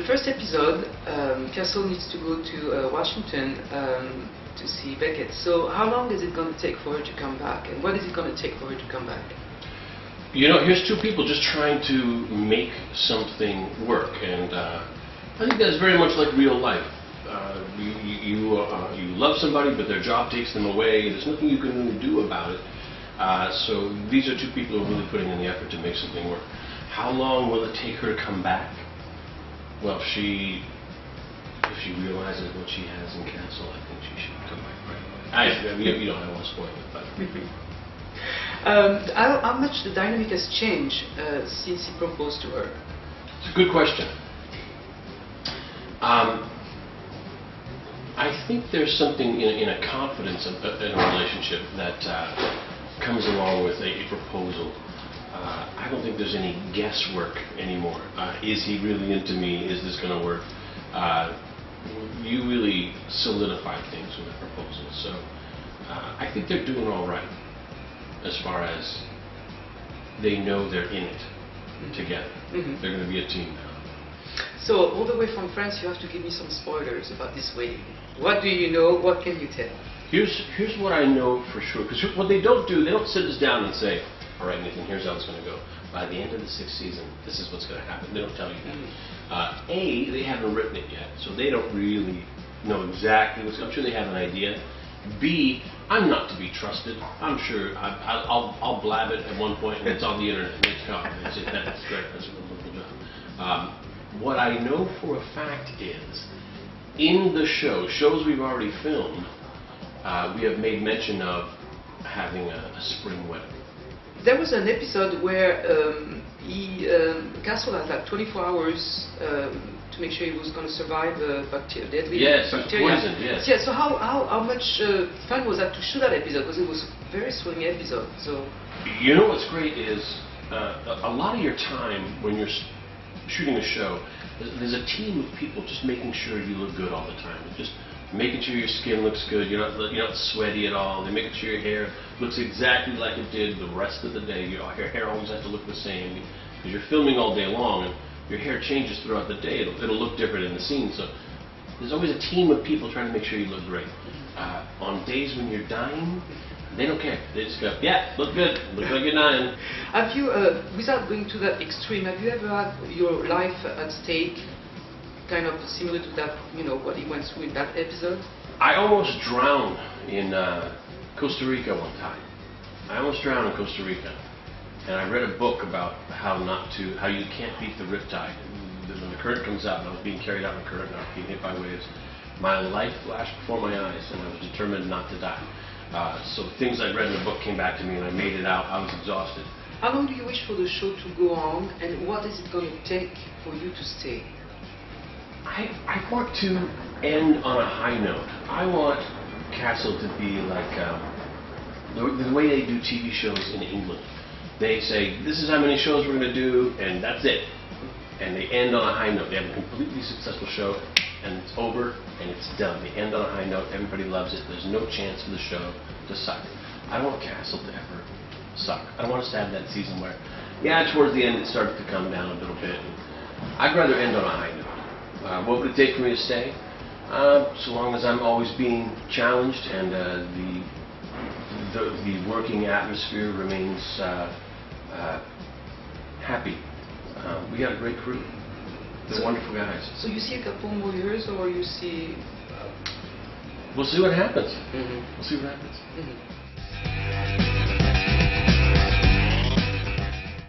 the first episode, Castle needs to go to Washington to see Beckett. So how long is it going to take for her to come back, and what is it going to take for her to come back? You know, here's two people just trying to make something work, and I think that's very much like real life. You love somebody, but their job takes them away. There's nothing you can really do about it. So these are two people who are really putting in the effort to make something work. How long will it take her to come back? Well, if she realizes what she has in Castle, I think she should come back right away. You don't want to spoil it, but. How much the dynamic has changed since he proposed to her? It's a good question. I think there's something in a confidence in a relationship that comes along with a proposal. I don't think there's any guesswork anymore. Is he really into me? Is this going to work? You really solidify things with a proposal. So I think they're doing all right as far as they know they're in it together. Mm-hmm. They're going to be a team now. So all the way from France, you have to give me some spoilers about this wedding. What do you know? What can you tell? Here's what I know for sure. Because what they don't do, they don't sit us down and say, all right, Nathan, here's how it's going to go. By the end of the 6th season, this is what's going to happen. They don't tell you that. A, they haven't written it yet, so they don't really know exactly what's going on. I'm sure they have an idea. B, I'm not to be trusted. I'm sure I'll blab it at one point and it's on the internet. And it's gone. That's great. That's a wonderful job. What I know for a fact is, in the shows we've already filmed, we have made mention of having a spring wedding. There was an episode where Castle had like 24 hours to make sure he was going to survive deadly bacteria. Poison, yes. Yeah, so how much fun was that to shoot that episode? Because it was a very thrilling episode. So you know what's great is a lot of your time when you're shooting a show, there's a team of people just making sure you look good all the time. Just making sure your skin looks good, you're not sweaty at all. They're making sure your hair looks exactly like it did the rest of the day. Your hair always has to look the same because you're filming all day long and your hair changes throughout the day. It'll look different in the scene. So there's always a team of people trying to make sure you look great. On days when you're dying, they don't care. They just go, yeah, look good, look like you're dying. Have you, without going to that extreme, have you ever had your life at stake? Kind of similar to that, what he went through in that episode? I almost drowned in Costa Rica one time. I almost drowned in Costa Rica. And I read a book about how you can't beat the riptide. When the current comes out, and I was being carried out in the current, and I was being hit by waves, my life flashed before my eyes, and I was determined not to die. So things I read in the book came back to me, and I made it out. I was exhausted. How long do you wish for the show to go on, and what is it going to take for you to stay? I want to end on a high note. I want Castle to be like the way they do TV shows in England. They say, this is how many shows we're going to do, and that's it. And they end on a high note. They have a completely successful show, and it's over, and it's done. They end on a high note. Everybody loves it. There's no chance for the show to suck. I don't want Castle to ever suck. I don't want us to have that season where, towards the end it started to come down a little bit. I'd rather end on a high note. What would it take for me to stay? So long as I'm always being challenged and the working atmosphere remains happy. We got a great crew. They're wonderful guys. So you see a couple more years, or you see? We'll see what happens. Mm-hmm. We'll see what happens. Mm-hmm.